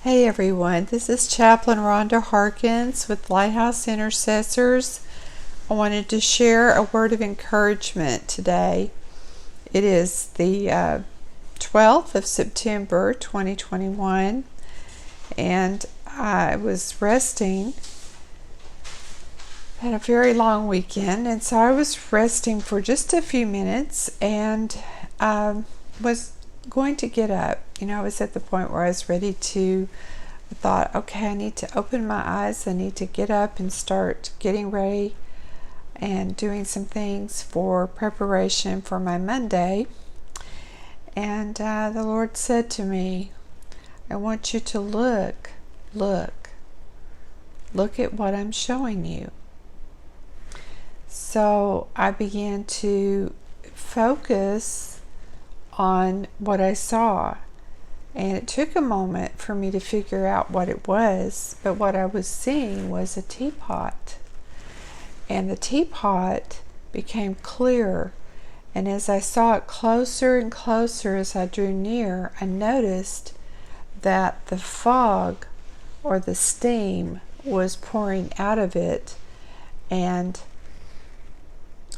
Hey everyone, this is Chaplain Rhonda Harkins with Lighthouse Intercessors. I wanted to share a word of encouragement today. It is the 12th of September 2021, and I was resting. Had a very long weekend, and so I was resting for just a few minutes and was going to get up. I was at the point where I was ready to, I thought, okay, I need to open my eyes. I need to get up and start getting ready and doing some things for preparation for my Monday. And the Lord said to me, I want you to look at what I'm showing you. So I began to focus on what I saw. And it took a moment for me to figure out what it was, but what I was seeing was a teapot. And the teapot became clear. And as I saw it closer and closer as I drew near, I noticed that the fog or the steam was pouring out of it. And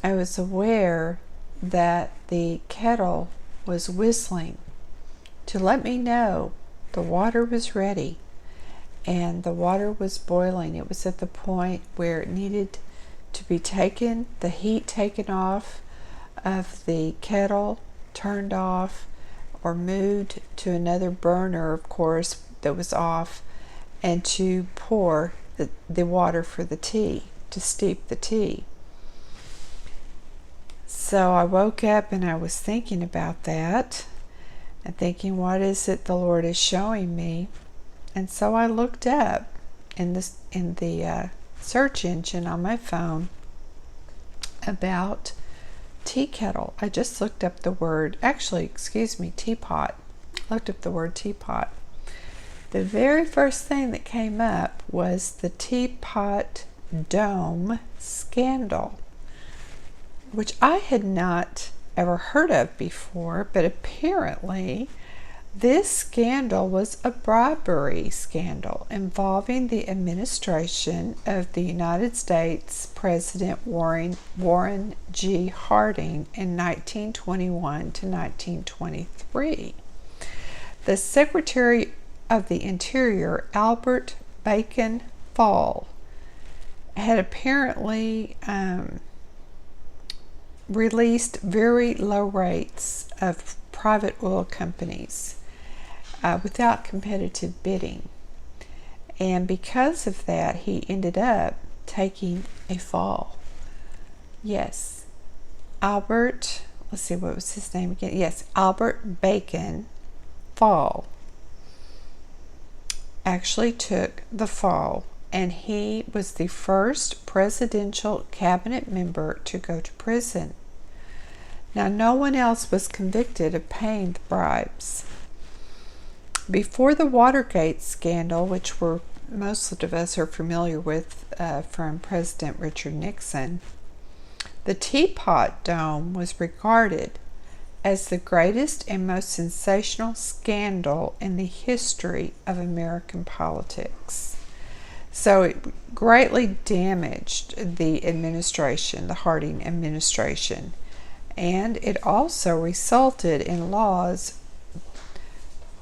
I was aware that the kettle was whistling to let me know the water was ready, and the water was boiling. It was at the point where it needed to be taken, the heat taken off of the kettle, turned off, or moved to another burner, of course, that was off, and to pour the water for the tea, to steep the tea. So I woke up and I was thinking about that and thinking, what is it the Lord is showing me? And so I looked up in the search engine on my phone about tea kettle. I just looked up the word, teapot. Looked up the word teapot. The very first thing that came up was the Teapot dome scandal, which I had not ever heard of before, but apparently this scandal was a bribery scandal involving the administration of the United States President Warren G. Harding in 1921 to 1923. The Secretary of the Interior, Albert Bacon Fall, had apparently released very low rates of private oil companies without competitive bidding. And because of that, he ended up taking a fall. Yes, Albert, let's see, what was his name again? Yes, Albert Bacon Fall actually took the fall, and he was the first presidential cabinet member to go to prison. Now, no one else was convicted of paying the bribes. Before the Watergate scandal, which most of us are familiar with from President Richard Nixon, the Teapot Dome was regarded as the greatest and most sensational scandal in the history of American politics. So it greatly damaged the administration, the Harding administration, and it also resulted in laws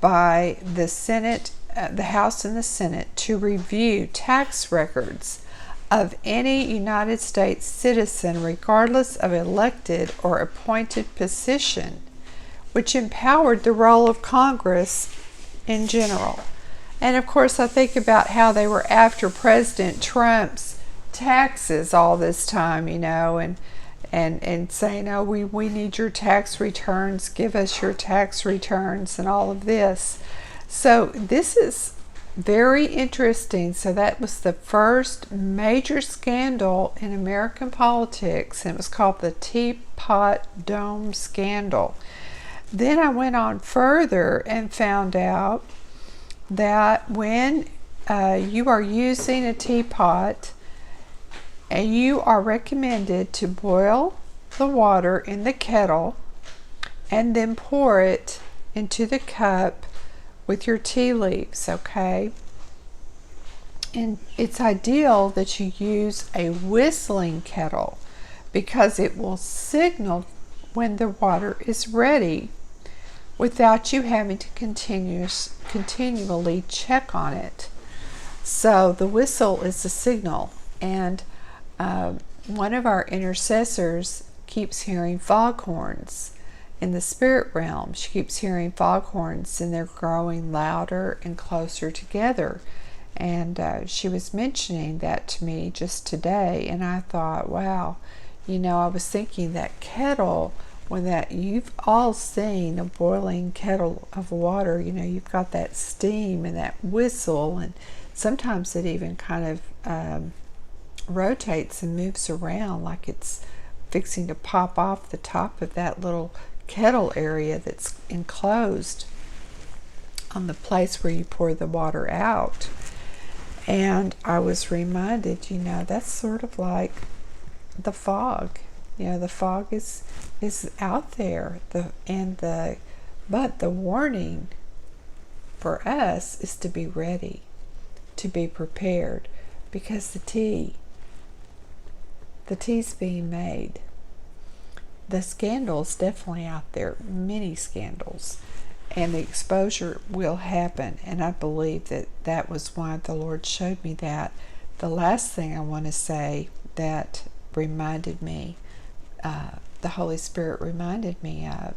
by the Senate, the House and the Senate, to review tax records of any United States citizen regardless of elected or appointed position, which empowered the role of Congress in general. And of course, I think about how they were after President Trump's taxes all this time, and saying, oh, we need your tax returns, give us your tax returns, and all of this. So this is very interesting. So that was the first major scandal in American politics, and it was called the Teapot Dome scandal. Then I went on further and found out that when you are using a teapot, and you are recommended to boil the water in the kettle and then pour it into the cup with your tea leaves, okay? And it's ideal that you use a whistling kettle because it will signal when the water is ready without you having to continually check on it. So the whistle is the signal, and one of our intercessors keeps hearing foghorns in the spirit realm. She keeps hearing foghorns, and they're growing louder and closer together. And she was mentioning that to me just today, and I thought, wow, I was thinking that kettle, you've all seen a boiling kettle of water, you've got that steam and that whistle, and sometimes it even kind of rotates and moves around like it's fixing to pop off the top of that little kettle area that's enclosed on the place where you pour the water out. And I was reminded, that's sort of like the fog. The fog is out there. But the warning for us is to be ready, to be prepared, because the tea's being made. The scandal's definitely out there, many scandals. And the exposure will happen, and I believe that was why the Lord showed me that. The last thing I want to say that reminded me, the Holy Spirit reminded me of,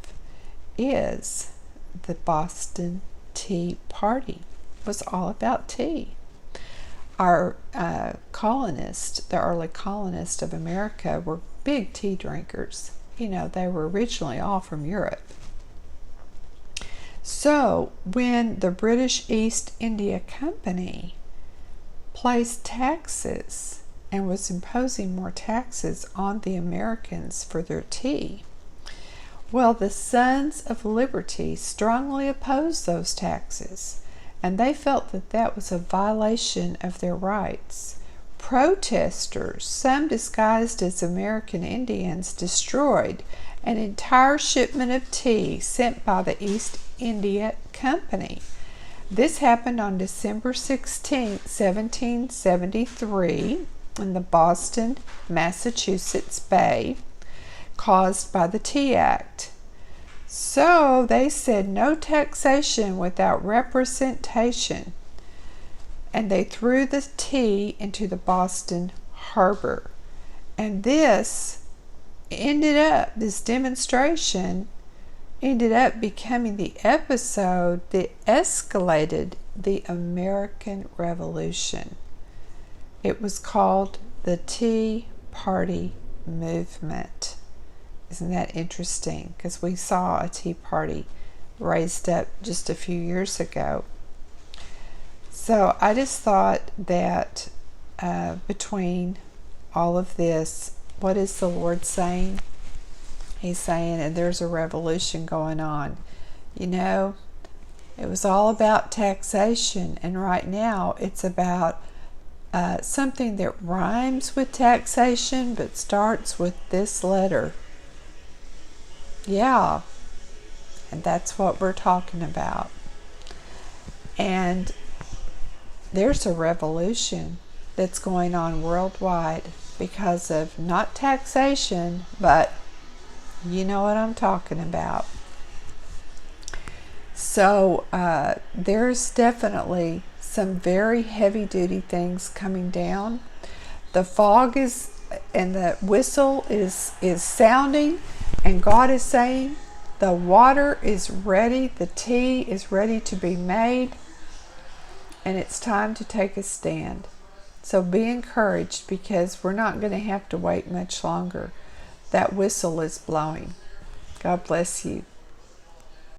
is the Boston Tea Party. It was all about tea. Our colonists, the early colonists of America, were big tea drinkers. They were originally all from Europe. So when the British East India Company placed taxes and was imposing more taxes on the Americans for their tea, well, the Sons of Liberty strongly opposed those taxes, and they felt that was a violation of their rights. Protesters, some disguised as American Indians, destroyed an entire shipment of tea sent by the East India Company. This happened on December 16, 1773, in the Boston, Massachusetts Bay, caused by the Tea Act. So they said no taxation without representation, and they threw the tea into the Boston Harbor. And this demonstration ended up becoming the episode that escalated the American Revolution. It was called the Tea Party Movement. Isn't that interesting? Because we saw a tea party raised up just a few years ago. So I just thought that between all of this, what is the Lord saying? He's saying, and there's a revolution going on. It was all about taxation, and right now it's about something that rhymes with taxation but starts with this letter. Yeah, and that's what we're talking about. And there's a revolution that's going on worldwide because of not taxation, but you know what I'm talking about. So there's definitely some very heavy-duty things coming down. The fog is, and the whistle is sounding, and God is saying the water is ready, the tea is ready to be made, and it's time to take a stand. So be encouraged, because we're not going to have to wait much longer. That whistle is blowing. God bless you.